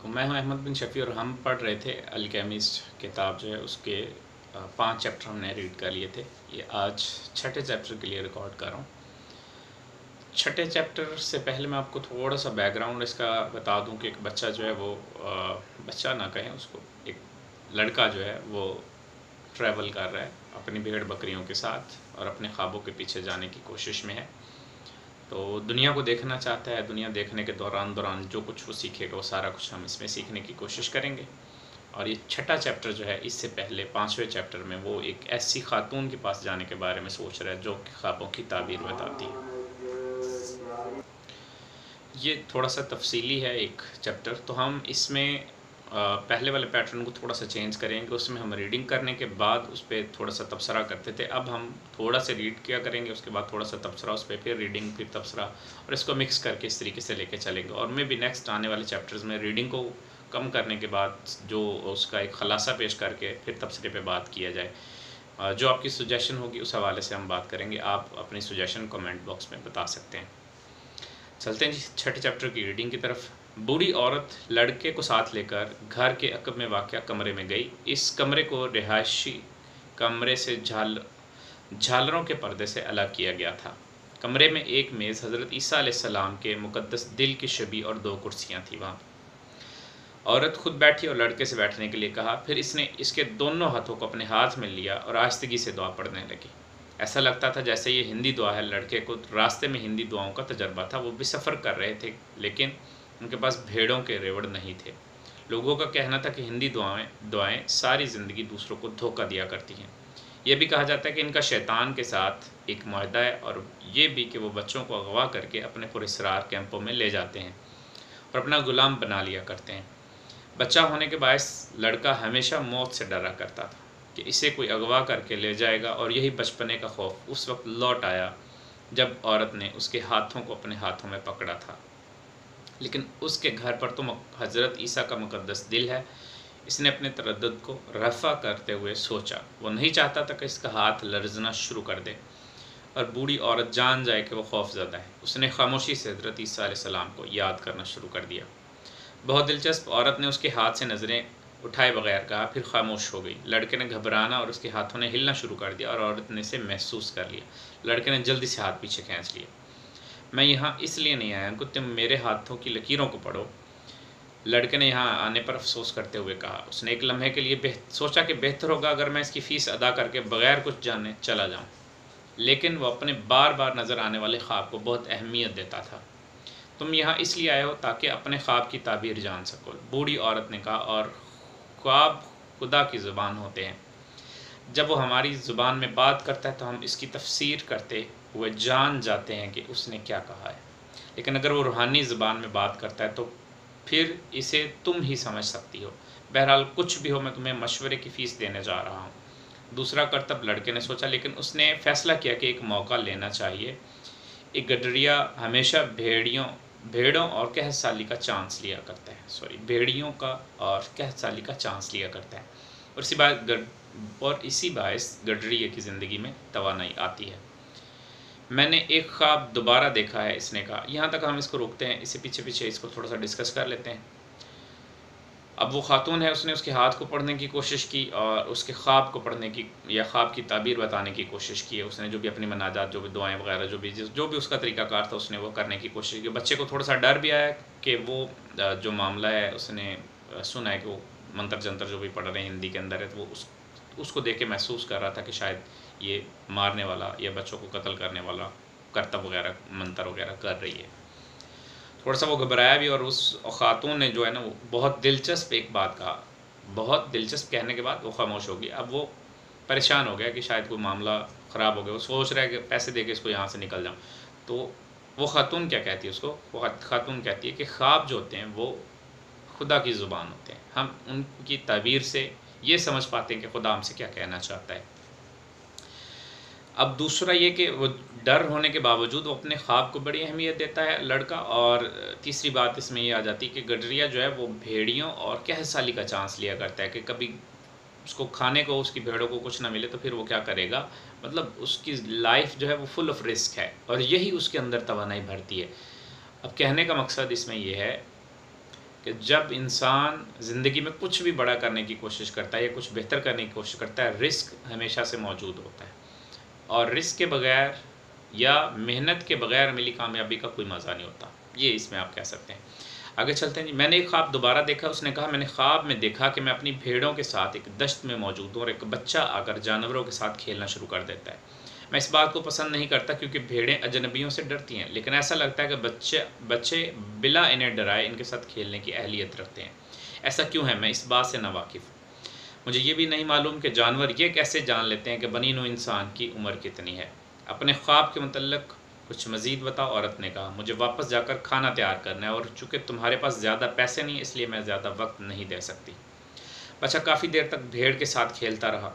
मैं हूं अहमद बिन शफ़ी और हम पढ़ रहे थे अल्केमिस्ट किताब जो है उसके 5 चैप्टर हमने रीड कर लिए थे। ये आज छठे चैप्टर के लिए रिकॉर्ड कर रहा हूँ। छठे चैप्टर से पहले मैं आपको थोड़ा सा बैकग्राउंड इसका बता दूं कि एक बच्चा जो है वो बच्चा ना कहें उसको, एक लड़का जो है वो ट्रैवल कर रहा है अपनी भेड़ बकरियों के साथ और अपने ख्वाबों के पीछे जाने की कोशिश में है। तो दुनिया को देखना चाहता है। दुनिया देखने के दौरान जो कुछ वो सीखेगा वो सारा कुछ हम इसमें सीखने की कोशिश करेंगे। और ये छठा चैप्टर जो है, इससे पहले 5वें चैप्टर में वो एक ऐसी खातून के पास जाने के बारे में सोच रहा है जो कि ख्वाबों की ताबीर बताती है। ये थोड़ा सा तफसीली है एक चैप्टर, तो हम इसमें पहले वाले पैटर्न को थोड़ा सा चेंज करेंगे। उसमें हम रीडिंग करने के बाद उस पर थोड़ा सा तबसरा करते थे। अब हम थोड़ा सा रीड किया करेंगे, उसके बाद थोड़ा सा तबसरा उस पर, फिर रीडिंग, फिर तबसरा, और इसको मिक्स करके इस तरीके से लेके चलेंगे। और मैं भी नेक्स्ट आने वाले चैप्टर्स में रीडिंग को कम करने के बाद जो उसका एक ख़लासा पेश करके फिर तबसरे पे बात किया जाए। जो आपकी सुजेशन होगी उस हवाले से हम बात करेंगे। आप अपनी सुजेशन कमेंट बॉक्स में बता सकते हैं। चलते हैं जी छठे चैप्टर की रीडिंग की तरफ। बूढ़ी औरत लड़के को साथ लेकर घर के अक़ब में वाक़या कमरे में गई। इस कमरे को रिहायशी कमरे से झालरों के पर्दे से अलग किया गया था। कमरे में एक मेज़, हज़रत ईसा अलैहिस्सलाम के मुक़द्दस दिल की शबी और 2 कुर्सियाँ थीं। वहाँ औरत खुद बैठी और लड़के से बैठने के लिए कहा। फिर इसने इसके दोनों हाथों को अपने हाथ में लिया और आहिस्तगी से दुआ पढ़ने लगी। ऐसा लगता था जैसे ये हिंदी दुआ है। लड़के को रास्ते में हिंदी दुआओं का तजर्बा था। वो भी सफ़र कर रहे थे, लेकिन उनके पास भेड़ों के रेवड़ नहीं थे। लोगों का कहना था कि हिंदी दुआएं सारी ज़िंदगी दूसरों को धोखा दिया करती हैं। ये भी कहा जाता है कि इनका शैतान के साथ एक मुआहदा है, और ये भी कि वो बच्चों को अगवा करके अपने पुरस्कार कैंपों में ले जाते हैं और अपना गुलाम बना लिया करते हैं। बच्चा होने के बायस लड़का हमेशा मौत से डरा करता था कि इसे कोई अगवा करके ले जाएगा, और यही बचपने का खौफ उस वक्त लौट आया जब औरत ने उसके हाथों को अपने हाथों में पकड़ा था। लेकिन उसके घर पर तो हज़रत ईसा का मुक़द्दस दिल है। इसने अपने तरद्दुद को रफ़ा करते हुए सोचा। वो नहीं चाहता था कि इसका हाथ लर्जना शुरू कर दे और बूढ़ी औरत जान जाए कि वो खौफज़दा है। उसने खामोशी से हज़रत ईसा अलैहिस्सलाम को याद करना शुरू कर दिया। बहुत दिलचस्प, औरत ने उसके हाथ से नज़रें उठाए बगैर कहा, फिर खामोश हो गई। लड़के ने घबराना और उसके हाथों ने हिलना शुरू कर दिया और औरत ने इसे महसूस कर लिया। लड़के ने जल्दी से हाथ पीछे खींच लिए। मैं यहाँ इसलिए नहीं आया कि तुम मेरे हाथों की लकीरों को पढ़ो, लड़के ने यहाँ आने पर अफसोस करते हुए कहा। उसने एक लम्हे के लिए सोचा कि बेहतर होगा अगर मैं इसकी फ़ीस अदा करके बग़ैर कुछ जाने चला जाऊँ, लेकिन वह अपने बार बार नज़र आने वाले ख्वाब को बहुत अहमियत देता था। तुम यहाँ इसलिए आए हो ताकि अपने ख्वाब की ताबीर जान सको, बूढ़ी औरत ने कहा, और ख्वाब खुदा की ज़ुबान होते हैं। जब वो हमारी ज़ुबान में बात करता है तो हम इसकी तफसीर करते हुए जान जाते हैं कि उसने क्या कहा है। लेकिन अगर वो रूहानी ज़ुबान में बात करता है तो फिर इसे तुम ही समझ सकती हो। बहरहाल कुछ भी हो, मैं तुम्हें मशवरे की फ़ीस देने जा रहा हूँ। दूसरा करतब, लड़के ने सोचा, लेकिन उसने फ़ैसला किया कि एक मौका लेना चाहिए। एक गडरिया हमेशा भेड़ों और कहसाली का चांस लिया करता है। भेड़ियों का और कहसाली का चांस लिया करता है, और इसी बायस गडरिया की ज़िंदगी में तवानाई आती है। मैंने एक ख्वाब दोबारा देखा है, इसने कहा। यहाँ तक हम इसको रोकते हैं, इसे पीछे इसको थोड़ा सा डिस्कस कर लेते हैं। अब वो खातून है, उसने उसके हाथ को पढ़ने की कोशिश की और उसके ख्वाब को पढ़ने की या ख्वाब की ताबीर बताने की कोशिश की है। उसने जो भी अपनी मनाजात, जो भी दुआएं वगैरह, जो भी उसका तरीक़ाकार था, उसने वो करने की कोशिश की। बच्चे को थोड़ा सा डर भी आया कि वो जो मामला है, उसने सुना है कि वो मंतर जंतर जो भी पढ़ रहे हैं हिंदी के अंदर है, तो वो उसको देख के महसूस कर रहा था कि शायद ये मारने वाला या बच्चों को कत्ल करने वाला करतब वगैरह, मंतर वगैरह कर रही है। थोड़ा सा वो घबराया भी, और उस खातून ने जो है ना, वो बहुत दिलचस्प एक बात कहा। बहुत दिलचस्प कहने के बाद वो खामोश हो गई। अब वो परेशान हो गया कि शायद कोई मामला ख़राब हो गया। वो सोच रहा है कि पैसे दे के इसको यहाँ से निकल जाऊँ। तो वो खातून क्या कहती है उसको? वो खातून कहती है कि ख्वाब जो होते हैं वो खुदा की ज़ुबान होते हैं। हम उनकी ताबीर से ये समझ पाते हैं कि खुदा हमसे क्या कहना चाहता है। अब दूसरा ये कि वो डर होने के बावजूद वो अपने ख्वाब को बड़ी अहमियत देता है लड़का। और तीसरी बात इसमें ये आ जाती है कि गडरिया जो है वो भेड़ियों और कहसाली का चांस लिया करता है कि कभी उसको खाने को, उसकी भेड़ों को कुछ ना मिले तो फिर वो क्या करेगा। मतलब उसकी लाइफ जो है वो फुल ऑफ रिस्क है, और यही उसके अंदर तवानाई भरती है। अब कहने का मकसद इसमें यह है कि जब इंसान ज़िंदगी में कुछ भी बड़ा करने की कोशिश करता है या कुछ बेहतर करने की कोशिश करता है, रिस्क हमेशा से मौजूद होता है, और रिस्क के बगैर या मेहनत के बगैर मिली कामयाबी का कोई मज़ा नहीं होता। ये इसमें आप कह सकते हैं। आगे चलते हैं जी। मैंने एक ख्वाब दोबारा देखा। उसने कहा, मैंने ख्वाब में देखा कि मैं अपनी भेड़ों के साथ एक दश्त में मौजूद हूँ और एक बच्चा आकर जानवरों के साथ खेलना शुरू कर देता है। मैं इस बात को पसंद नहीं करता क्योंकि भेड़ें अजनबियों से डरती हैं, लेकिन ऐसा लगता है कि बच्चे बिला इन्हें डराए इनके साथ खेलने की अहलियत रखते हैं। ऐसा क्यों है, मैं इस बात से नावाकिफ़ हूँ। मुझे ये भी नहीं मालूम कि जानवर ये कैसे जान लेते हैं कि बनी नूं इंसान की उम्र कितनी है। अपने ख्वाब के मतलब कुछ मज़ीद बताओ। औरत ने कहा, मुझे वापस जाकर खाना तैयार करना है और चूँकि तुम्हारे पास ज़्यादा पैसे नहीं, इसलिए मैं ज़्यादा वक्त नहीं दे सकती। बच्चा काफ़ी देर तक भेड़ के साथ खेलता रहा।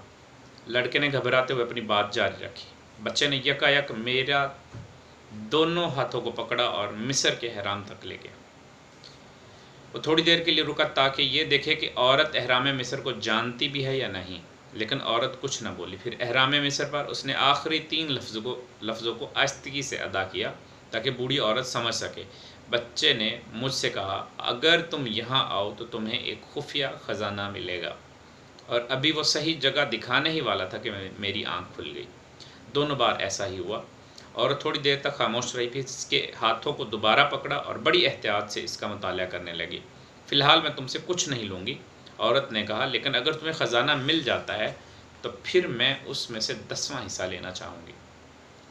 लड़के ने घबराते हुए अपनी बात जारी रखी। बच्चे ने यकायक मेरा दोनों हाथों को पकड़ा और मिस्र के एहराम तक ले गया। वो थोड़ी देर के लिए रुका ताकि ये देखे कि औरत एहराम मिस्र को जानती भी है या नहीं, लेकिन औरत कुछ न बोली। फिर एहराम मिस्र पर उसने आखिरी 3 लफ्ज़ों को आहिस्तगी से अदा किया ताकि बूढ़ी औरत समझ सके। बच्चे ने मुझसे कहा, अगर तुम यहाँ आओ तो तुम्हें एक खुफिया ख़जाना मिलेगा। और अभी वो सही जगह दिखाने ही वाला था कि मेरी आँख खुल गई। दोनों बार ऐसा ही हुआ। और थोड़ी देर तक खामोश रही, फिर इसके हाथों को दोबारा पकड़ा और बड़ी एहतियात से इसका मुताला करने लगी। फ़िलहाल मैं तुमसे कुछ नहीं लूँगी, औरत ने कहा, लेकिन अगर तुम्हें ख़जाना मिल जाता है तो फिर मैं उसमें से 10वां हिस्सा लेना चाहूँगी।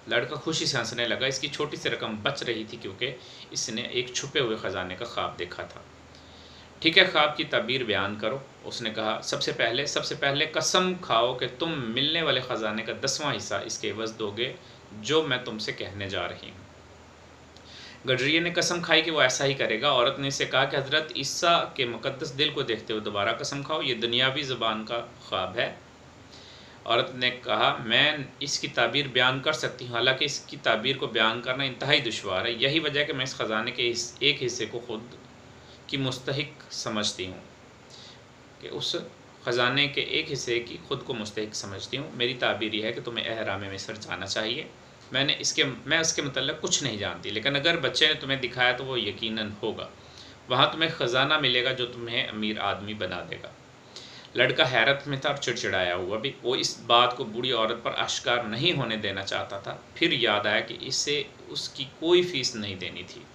लड़का खुशी से हंसने लगा। इसकी छोटी सी रकम बच रही थी क्योंकि इसने एक छुपे हुए ख़जाने का ख्वाब देखा था। ठीक है, ख्वाब की ताबीर बयान करो, उसने कहा। सबसे पहले कसम खाओ कि तुम मिलने वाले ख़जाने का 10वां हिस्सा इसके एवज़ दोगे जो मैं तुमसे कहने जा रही हूँ। गडरिये ने कसम खाई कि वो ऐसा ही करेगा। औरत ने इसे कहा कि हज़रत ईसा के मुक़द्दस दिल को देखते हुए दोबारा कसम खाओ, ये दुनियावी ज़बान का ख्वाब है। औरत ने कहा, मैं इसकी ताबीर बयान कर सकती हूँ, हालांकि इसकी ताबीर को बयान करना इंतहाई दुश्वार है। यही वजह है कि मैं इस ख़जाने के एक हिस्से को खुद की मुस्तहिक समझती हूँ, कि उस ख़जाने के एक हिस्से की खुद को मुस्तहिक समझती हूँ। मेरी ताबीर यह है कि तुम्हें एहराम मिस्र जाना चाहिए। मैं उसके मतलब कुछ नहीं जानती, लेकिन अगर बच्चे ने तुम्हें दिखाया तो वो यकीनन होगा। वहाँ तुम्हें ख़जाना मिलेगा जो तुम्हें अमीर आदमी बना देगा। लड़का हैरत में था और चिड़चिड़ाया हुआ भी। वो इस बात को बूढ़ी औरत पर आश्कार नहीं होने देना चाहता था। फिर याद आया कि इसे उसकी कोई फ़ीस नहीं देनी थी।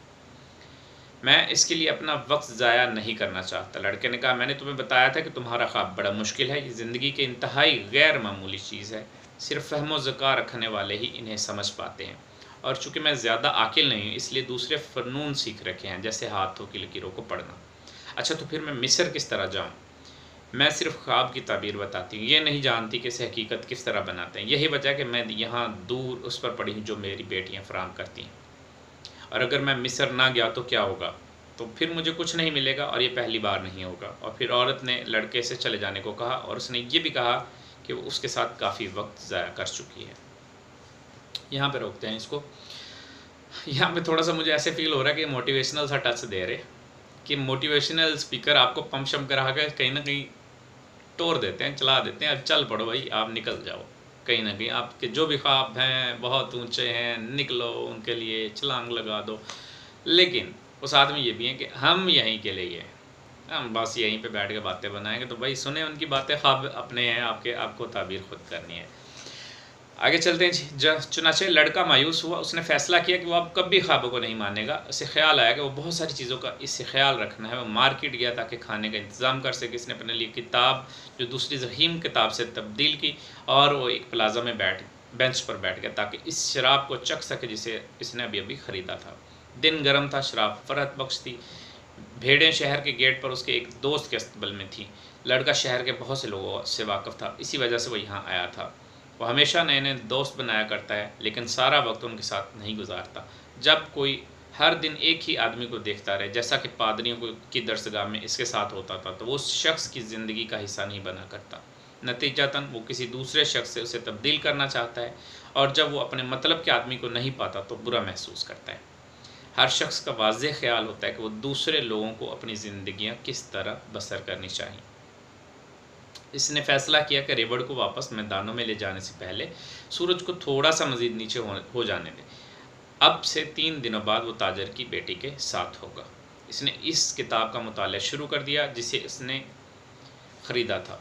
मैं इसके लिए अपना वक्त ज़ाया नहीं करना चाहता। लड़के ने कहा, मैंने तुम्हें बताया था कि तुम्हारा ख्वाब बड़ा मुश्किल है। ये ज़िंदगी के इंतहाई गैर मामूली चीज़ है। सिर्फ फ़हम ज़का रखने वाले ही इन्हें समझ पाते हैं। और चूँकि मैं ज़्यादा आकिल नहीं हूँ, इसलिए दूसरे फ़नून सीख रखे हैं, जैसे हाथों की लकीरों को पढ़ना। अच्छा, तो फिर मैं मिस्र किस तरह जाऊँ? मैं सिर्फ ख्वाब की ताबीर बताती हूँ, ये नहीं जानती कि इसे हकीकत किस तरह बनाते हैं। यही वजह है कि मैं यहाँ दूर उस पर पड़ी हूँ जो मेरी बेटियाँ फराहम करती हैं। और अगर मैं मिस्र ना गया तो क्या होगा? तो फिर मुझे कुछ नहीं मिलेगा, और ये पहली बार नहीं होगा। और फिर औरत ने लड़के से चले जाने को कहा, और उसने ये भी कहा कि वो उसके साथ काफ़ी वक्त ज़ाया कर चुकी है। यहाँ पे रोकते हैं इसको। यहाँ पे थोड़ा सा मुझे ऐसे फील हो रहा है कि मोटिवेशनल सा टच दे रहे, कि मोटिवेशनल स्पीकर आपको पंप शम करा कर कहीं ना कहीं तोड़ देते हैं, चला देते हैं, अब चल पड़ो भाई, आप निकल जाओ। कहीं ना कहीं आपके जो भी ख्वाब हैं बहुत ऊंचे हैं, निकलो उनके लिए, छलांग लगा दो। लेकिन वो साथ में ये भी है कि हम यहीं के लिए हैं, हम बस यहीं पे बैठ के बातें बनाएंगे। तो भाई सुने उनकी बातें, ख्वाब अपने हैं, आपको ताबीर खुद करनी है। आगे चलते हैं। चुनाचे लड़का मायूस हुआ। उसने फ़ैसला किया कि वो अब कभी ख्वाबों को नहीं मानेगा। उसे ख्याल आया कि वो बहुत सारी चीज़ों का इससे ख्याल रखना है। वो मार्केट गया ताकि खाने का इंतज़ाम कर सके। इसने अपने लिए किताब जो दूसरी ज़हीम किताब से तब्दील की, और वो एक प्लाज़ा में बेंच पर बैठ गया ताकि इस शराब को चख सके जिसे इसने अभी अभी ख़रीदा था। दिन गर्म था, शराब फ़रहत बख्श थी। भेड़ें शहर के गेट पर उसके एक दोस्त के अस्तबल में थी। लड़का शहर के बहुत से लोगों से वाकिफ़ था, इसी वजह से वो यहाँ आया था। वो हमेशा नए नए दोस्त बनाया करता है, लेकिन सारा वक्त उनके साथ नहीं गुजारता। जब कोई हर दिन एक ही आदमी को देखता रहे, जैसा कि पादरियों की दरसगाह में इसके साथ होता था, तो वो उस शख्स की ज़िंदगी का हिस्सा नहीं बना करता। नतीजतन वो किसी दूसरे शख्स से उसे तब्दील करना चाहता है, और जब वो अपने मतलब के आदमी को नहीं पाता तो बुरा महसूस करता है। हर शख्स का वाज़ेह ख्याल होता है कि वो दूसरे लोगों को अपनी ज़िंदगियाँ किस तरह बसर करनी चाहिए। इसने फ़ैसला किया कि रेवड़ को वापस मैदानों में ले जाने से पहले सूरज को थोड़ा सा मज़ीद नीचे हो जाने दें। अब से 3 दिनों बाद वो ताजर की बेटी के साथ होगा। इसने इस किताब का मुताला शुरू कर दिया जिसे इसने ख़रीदा था।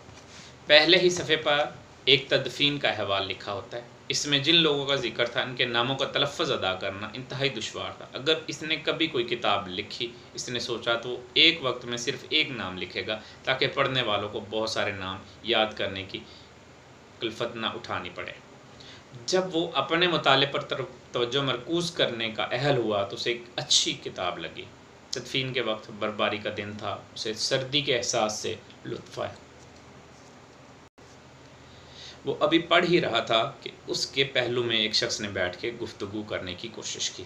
पहले ही सफ़े पर एक तदफ़ीन का अहवाल लिखा होता है। इसमें जिन लोगों का ज़िक्र था इनके नामों का तलफ़्फ़ुज़ अदा करना इंतहाई दुश्वार था। अगर इसने कभी कोई किताब लिखी, इसने सोचा तो एक वक्त में सिर्फ़ एक नाम लिखेगा ताकि पढ़ने वालों को बहुत सारे नाम याद करने की कल्फ़त ना उठानी पड़े। जब वो अपने मुताले पर तवज्जो मरकूज़ करने का अहल हुआ तो उसे एक अच्छी किताब लगी। तदफ़ीन के वक्त बर्फ़बारी का दिन था, उसे सर्दी के एहसास से लुत्फ़ आया। वो अभी पढ़ ही रहा था कि उसके पहलू में एक शख्स ने बैठ के गुफ्तगू करने की कोशिश की।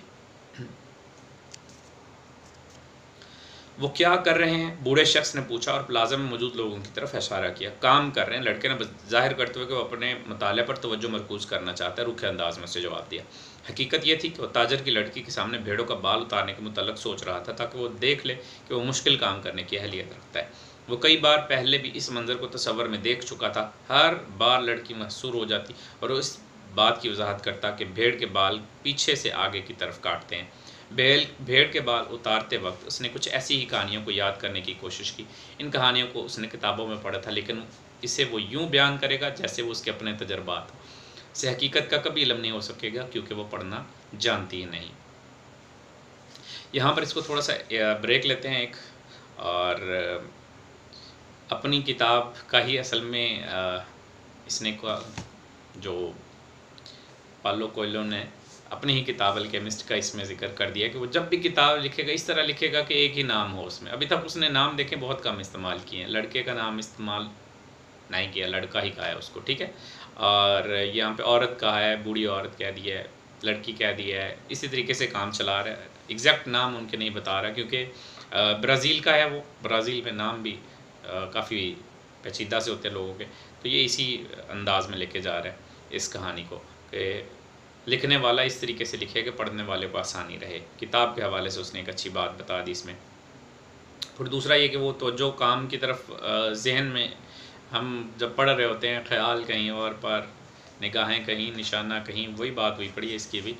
वो क्या कर रहे हैं? बूढ़े शख्स ने पूछा और प्लाज़ा में मौजूद लोगों की तरफ इशारा किया। काम कर रहे हैं, लड़के ने ज़ाहिर करते हुए कि वो अपने मुताले पर तवज्जो मरकूज़ करना चाहता है, रूखे अंदाज में से जवाब दिया। हकीकत यह थी कि वो ताजर की लड़की के सामने भेड़ों का बाल उतारने के मुतल्लिक़ सोच रहा था ताकि वो देख ले कि वो मुश्किल काम करने की अहलियत रखता है। वो कई बार पहले भी इस मंज़र को तसव्वुर में देख चुका था। हर बार लड़की महसूर हो जाती और वो इस बात की वजाहत करता कि भेड़ के बाल पीछे से आगे की तरफ काटते हैं। भेड़ के बाल उतारते वक्त उसने कुछ ऐसी ही कहानियों को याद करने की कोशिश की। इन कहानियों को उसने किताबों में पढ़ा था, लेकिन इसे वो यूँ बयान करेगा जैसे वो उसके अपने तजर्बात हो। इसे हकीकत का कभी इल्म नहीं हो सकेगा क्योंकि वो पढ़ना जानती ही नहीं। यहाँ पर इसको थोड़ा सा ब्रेक लेते हैं और अपनी किताब का ही असल में इसने का जो पालो कोएल्हो ने अपनी ही किताब अल्केमिस्ट का इसमें ज़िक्र कर दिया कि वो जब भी किताब लिखेगा इस तरह लिखेगा कि एक ही नाम हो उसमें। अभी तक उसने नाम देखे बहुत कम इस्तेमाल किए हैं, लड़के का नाम इस्तेमाल नहीं किया, लड़का ही कहा है उसको, ठीक है। और यहाँ पे औरत कहा है, बूढ़ी औरत कह दी है, लड़की कह दी है, इसी तरीके से काम चला रहा है। एग्जैक्ट नाम उनके नहीं बता रहा क्योंकि ब्राज़ील का है वो, ब्राज़ील में नाम भी काफ़ी पेचीदा से होते हैं लोगों के, तो ये इसी अंदाज में लेके जा रहा है इस कहानी को कि लिखने वाला इस तरीके से लिखे कि पढ़ने वाले को आसानी रहे। किताब के हवाले से उसने एक अच्छी बात बता दी इसमें। फिर दूसरा ये कि वो तवज्जो काम की तरफ जहन में हम जब पढ़ रहे होते हैं, ख्याल कहीं और पर, निगाहें कहीं, निशाना कहीं, वही बात हुई पड़ी है इसकी भी।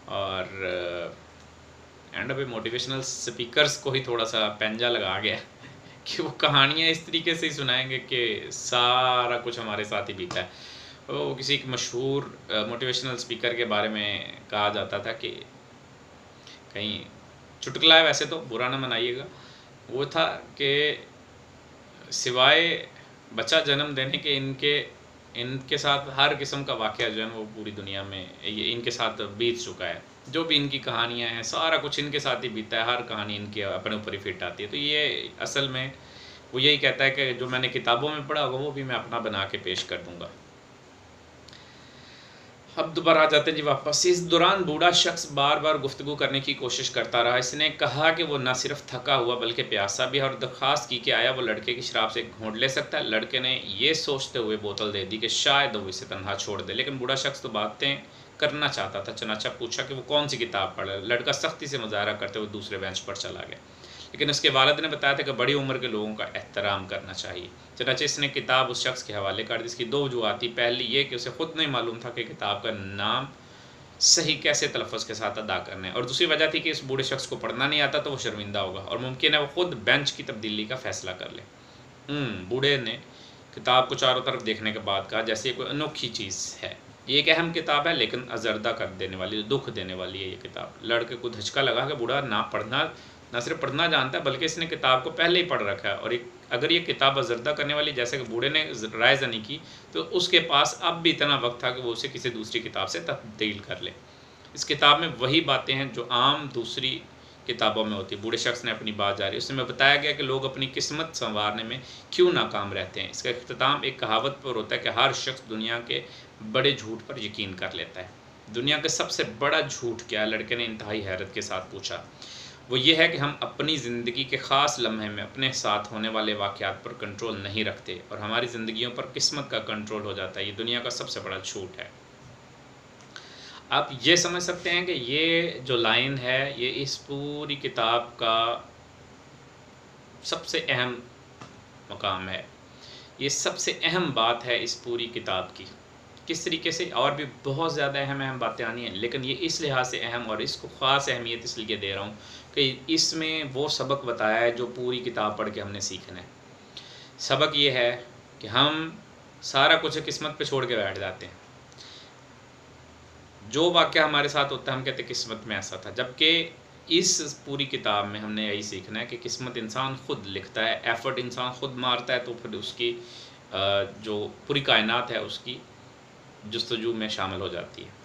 और एंड पे मोटिवेशनल स्पीकर्स को ही थोड़ा सा पंजा लगा गया कि वो कहानियाँ इस तरीके से ही सुनाएंगे कि सारा कुछ हमारे साथ ही बीता है। वो किसी एक मशहूर मोटिवेशनल स्पीकर के बारे में कहा जाता था कि कहीं चुटकुला है, वैसे तो बुरा ना मनाइएगा, वो था कि सिवाय बच्चा जन्म देने के इनके साथ हर किस्म का वाक़या जो है वो पूरी दुनिया में ये इनके साथ बीत चुका है। जो भी इनकी कहानियाँ हैं सारा कुछ इनके साथ ही बीता है, हर कहानी इनके अपने ऊपर ही फिट आती है। तो ये असल में वो यही कहता है कि जो मैंने किताबों में पढ़ा होगा वो भी मैं अपना बना के पेश कर दूँगा। अब दोबारा आ जाते हैं जी वापस। इस दौरान बूढ़ा शख्स बार बार गुफ्तगू करने की कोशिश करता रहा। इसने कहा कि वो न सिर्फ थका हुआ बल्कि प्यासा भी है और दरख्वास्त की कि आया वो लड़के की शराब से घूंट ले सकता है। लड़के ने ये सोचते हुए बोतल दे दी कि शायद वो इसे तन्हा छोड़ दे, लेकिन बूढ़ा शख्स तो बातें करना चाहता था। चनाचा पूछा कि वो कौन सी किताब पढ़ा। लड़का सख्ती से मुजाहरा करते हुए दूसरे बेंच पर चला गया, लेकिन उसके वालिद ने बताया था कि बड़ी उम्र के लोगों का एहतराम करना चाहिए। चनाचे इसने किताब उस शख्स के हवाले कर दी। इसकी दो वजूहात थी। पहली ये कि उसे ख़ुद नहीं मालूम था कि किताब का नाम सही कैसे तलफ़्फ़ुज़ के साथ अदा करना है, और दूसरी वजह थी कि इस बूढ़े शख्स को पढ़ना नहीं आता तो वो शर्मिंदा होगा और मुमकिन है वो ख़ुद बेंच की तब्दीली का फ़ैसला कर ले। बूढ़े ने किताब को चारों तरफ देखने के बाद कहा जैसे ये कोई अनोखी चीज़ है। ये एक अहम किताब है लेकिन अजरदा कर देने वाली, दुख देने वाली है ये किताब। लड़के को धचका लगा कि बूढ़ा ना सिर्फ पढ़ना जानता है बल्कि इसने किताब को पहले ही पढ़ रखा है, और अगर ये किताब अजरदा करने वाली जैसे कि बूढ़े ने राय ज़नी की तो उसके पास अब भी इतना वक्त था कि वो उसे किसी दूसरी किताब से तब्दील कर ले। इस किताब में वही बातें हैं जो आम दूसरी किताबों में होती। बूढ़े शख्स ने अपनी बात जारी, उसमें बताया गया कि लोग अपनी किस्मत संवारने में क्यों नाकाम रहते हैं। इसका इख्तिताम एक कहावत पर होता है कि हर शख्स दुनिया के बड़े झूठ पर यकीन कर लेता है। दुनिया का सबसे बड़ा झूठ क्या है? लड़के ने इंतहाई हैरत के साथ पूछा। वो ये है कि हम अपनी ज़िंदगी के ख़ास लम्हे में अपने साथ होने वाले वाक़यात पर कंट्रोल नहीं रखते और हमारी ज़िंदगियों पर किस्मत का कंट्रोल हो जाता है। ये दुनिया का सबसे बड़ा झूठ है। आप ये समझ सकते हैं कि ये जो लाइन है ये इस पूरी किताब का सबसे अहम मकाम है। ये सबसे अहम बात है इस पूरी किताब की। किस तरीके से, और भी बहुत ज़्यादा अहम अहम बातें आनी हैं, लेकिन ये इस लिहाज से अहम और इसको ख़ास अहमियत इसलिए दे रहा हूँ कि इसमें वो सबक बताया है जो पूरी किताब पढ़ के हमने सीखना है। सबक ये है कि हम सारा कुछ किस्मत पे छोड़ के बैठ जाते हैं। जो वाक़या हमारे साथ होता है हम कहते हैं किस्मत में ऐसा था, जबकि इस पूरी किताब में हमने यही सीखना है कि किस्मत इंसान ख़ुद लिखता है, एफ़र्ट इंसान ख़ुद मारता है, तो फिर उसकी जो पूरी कायनात है उसकी जुस्तजू में शामिल हो जाती है।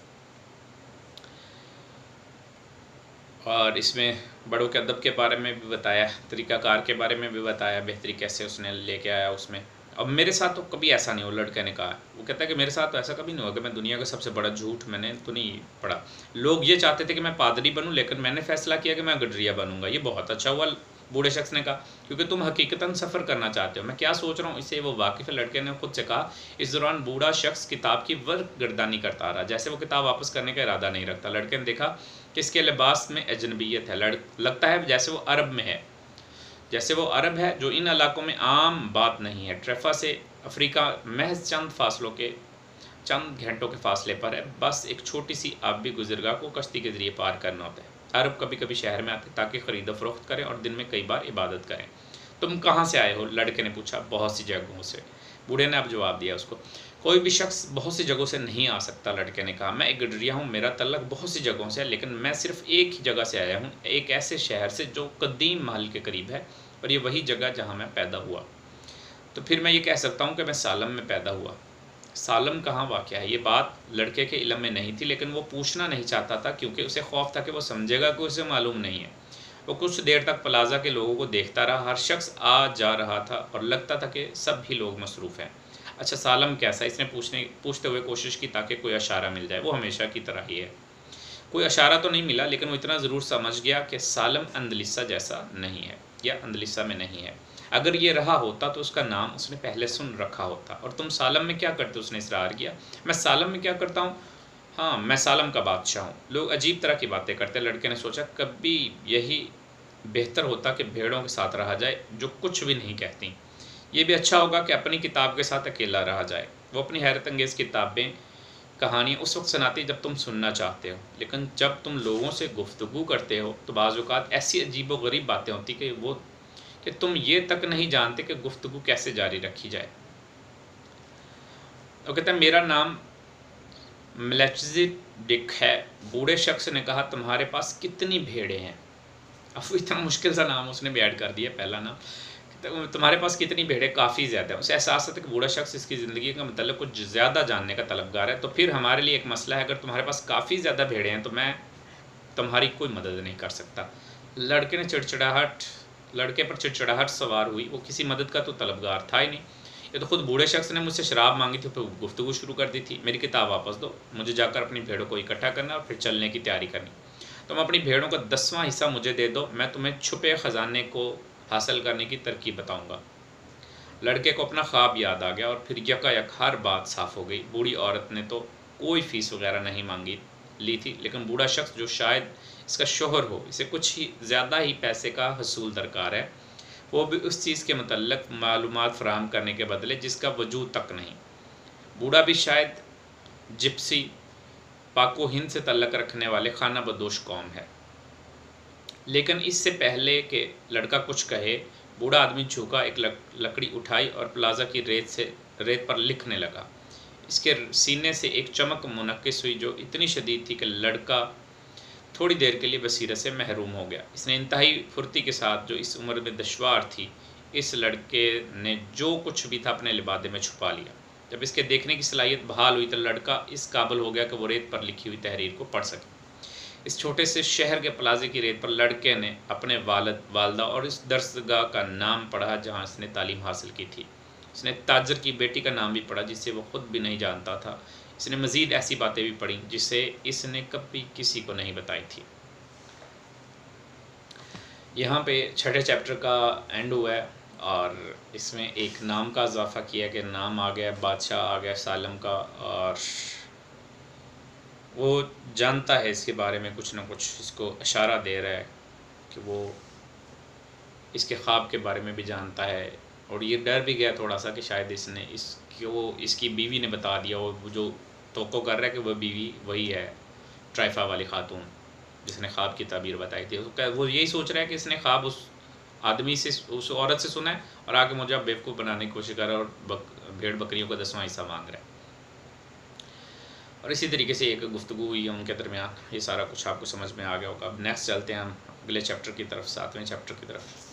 और इसमें बड़ों के अदब के बारे में भी बताया, तरीक़ाकार के बारे में भी बताया, बेहतरी कैसे उसने लेके आया उसमें। अब मेरे साथ तो कभी ऐसा नहीं हुआ, लड़के ने कहा, वो कहता है कि मेरे साथ तो ऐसा कभी नहीं हुआ कि मैं दुनिया का सबसे बड़ा झूठ मैंने तो नहीं पढ़ा। लोग ये चाहते थे कि मैं पादरी बनूं, लेकिन मैंने फ़ैसला किया कि मैं गडरिया बनूंगा। ये बहुत अच्छा हुआ, बूढ़े शख्स ने कहा, क्योंकि तुम हकीकतन सफ़र करना चाहते हो। मैं क्या सोच रहा हूँ इससे वो वाकिफ़ है। लड़के ने खुद से कहा। इस दौरान बूढ़ा शख्स किताब की गर्दानी करता रहा, जैसे वो किताब वापस करने का इरादा नहीं रखता। लड़के ने देखा कि इसके लिबास में अजनबियत है, लगता है जैसे वो अरब में है, जैसे वो अरब है, जो इन इलाकों में आम बात नहीं है। ट्रेफा से अफ्रीका महज चंद घंटों के फासले पर है। बस एक छोटी सी आबी गुजरगाह को कश्ती के ज़रिए पार करना होता है। अरब कभी कभी शहर में आते ताकि ख़रीद फरोख्त करें और दिन में कई बार इबादत करें। तुम कहाँ से आए हो? लड़के ने पूछा। बहुत सी जगहों से, बूढ़े ने अब जवाब दिया उसको। कोई भी शख्स बहुत सी जगहों से नहीं आ सकता, लड़के ने कहा। मैं एक गडरिया हूँ, मेरा तल्लक बहुत सी जगहों से है, लेकिन मैं सिर्फ एक ही जगह से आया हूँ, एक ऐसे शहर से जो कदीम महल के करीब है, और ये वही जगह जहाँ मैं पैदा हुआ। तो फिर मैं ये कह सकता हूँ कि मैं सालम में पैदा हुआ। सालम कहाँ वाक़या है? ये बात लड़के के इल्म में नहीं थी, लेकिन वो पूछना नहीं चाहता था, क्योंकि उसे खौफ था कि वो समझेगा कि उसे मालूम नहीं है। वो कुछ देर तक प्लाज़ा के लोगों को देखता रहा। हर शख्स आ जा रहा था और लगता था कि सब ही लोग मसरूफ़ हैं। अच्छा, सालम कैसा? इसने पूछते हुए कोशिश की ताकि कोई इशारा मिल जाए। वो हमेशा की तरह ही है। कोई इशारा तो नहीं मिला, लेकिन वो इतना ज़रूर समझ गया कि सालम अंदलिसा जैसा नहीं है, या अंदलिसा में नहीं है। अगर ये रहा होता तो उसका नाम उसने पहले सुन रखा होता। और तुम सालम में क्या करते? उसने इसरार किया। मैं सालम में क्या करता हूँ? हाँ, मैं सालम का बादशाह हूँ। लोग अजीब तरह की बातें करते। लड़के ने सोचा, कभी यही बेहतर होता कि भेड़ों के साथ रहा जाए जो कुछ भी नहीं कहती। ये भी अच्छा होगा कि अपनी किताब के साथ अकेला रहा जाए। वो अपनी हैरत अंगेज़ किताबें कहानियाँ उस वक्त सुनाती जब तुम सुनना चाहते हो, लेकिन जब तुम लोगों से गुफ्तगू करते हो तो बाज़ औक़ात ऐसी अजीब व गरीब बातें होती कि तुम ये तक नहीं जानते कि गुफ्तगू कैसे जारी रखी जाए। वो कहता है, मेरा नाम मेल्किज़ेदेक है। बूढ़े शख्स ने कहा, तुम्हारे पास कितनी भेड़ें हैं? अब वो इतना मुश्किल सा नाम उसने भी ऐड कर दिया, पहला नाम। तुम्हारे पास कितनी भेड़ें? काफ़ी ज़्यादा है। उसे एहसास होता है कि बूढ़ा शख्स इसकी ज़िंदगी का मतलब कुछ ज़्यादा जानने का तलबगार है। तो फिर हमारे लिए एक मसला है, अगर तुम्हारे पास काफ़ी ज़्यादा भेड़ें हैं तो मैं तुम्हारी कोई मदद नहीं कर सकता। लड़के पर चिड़चिड़ाहट सवार हुई। वो किसी मदद का तो तलबगार था ही नहीं। ये तो खुद बूढ़े शख्स ने मुझसे शराब मांगी थी, तो गुफ्तगू शुरू कर दी थी। मेरी किताब वापस दो, मुझे जाकर अपनी भेड़ों को इकट्ठा करना और फिर चलने की तैयारी करनी। तुम अपनी भेड़ों का 10वां हिस्सा मुझे दे दो, मैं तुम्हें छुपे ख़जाने को हासिल करने की तरकीब बताऊंगा। लड़के को अपना ख्वाब याद आ गया और फिर यकायक हर बात साफ़ हो गई। बूढ़ी औरत ने तो कोई फ़ीस वगैरह नहीं ली थी, लेकिन बूढ़ा शख्स, जो शायद इसका शोहर हो, इसे कुछ ही ज़्यादा ही पैसे का हसूल दरकार है, वो भी उस चीज़ के मतलब मालूमात फ़राहम करने के बदले जिसका वजूद तक नहीं। बूढ़ा भी शायद जिप्सी पाको हिंद से तल्लक रखने वाले खाना बदोश कौम है। लेकिन इससे पहले कि लड़का कुछ कहे, बूढ़ा आदमी झुका, एक लकड़ी उठाई और प्लाज़ा की रेत पर लिखने लगा। इसके सीने से एक चमक मुनक्किस हुई जो इतनी शदीद थी कि लड़का थोड़ी देर के लिए बसीरत से महरूम हो गया। इसने इंतहाई फुर्ती के साथ, जो इस उम्र में दुश्वार थी, इस लड़के ने जो कुछ भी था अपने लिबादे में छुपा लिया। जब इसके देखने की सलाहियत बहाल हुई तो लड़का इस काबिल हो गया कि वो रेत पर लिखी हुई तहरीर को पढ़ सके। इस छोटे से शहर के प्लाजे की रेत पर लड़के ने अपने वालदा और इस दरसगाह का नाम पढ़ा जहाँ इसने तालीम हासिल की थी। इसने ताजर की बेटी का नाम भी पढ़ा जिसे वो ख़ुद भी नहीं जानता था। इसने मज़ीद ऐसी बातें भी पढ़ी जिसे इसने कभी किसी को नहीं बताई थी। यहाँ पे 6ठे चैप्टर का एंड हुआ है और इसमें एक नाम का इजाफ़ा किया कि नाम आ गया, बादशाह आ गया सालम का, और वो जानता है इसके बारे में कुछ ना कुछ, इसको इशारा दे रहा है कि वो इसके ख्वाब के बारे में भी जानता है। और ये डर भी गया थोड़ा सा कि शायद इसकी बीवी ने बता दिया, और वो जो तवक्को कर रहा है कि वह बीवी वही है, ट्राइफा वाली खातून जिसने ख्वाब की ताबीर बताई थी। वो यही सोच रहा है कि इसने ख्वाब उस आदमी से, उस औरत से सुना है और आगे मुझे अब बेवकूफ़ बनाने की कोशिश कर रहा है और भेड़ बकरियों का 10वां हिस्सा मांग रहा है। और इसी तरीके से एक गुफ्तगू हुई है उनके दरमियान। ये सारा कुछ आपको समझ में आ गया होगा। अब नेक्स्ट चलते हैं हम अगले चैप्टर की तरफ, 7वें चैप्टर की तरफ।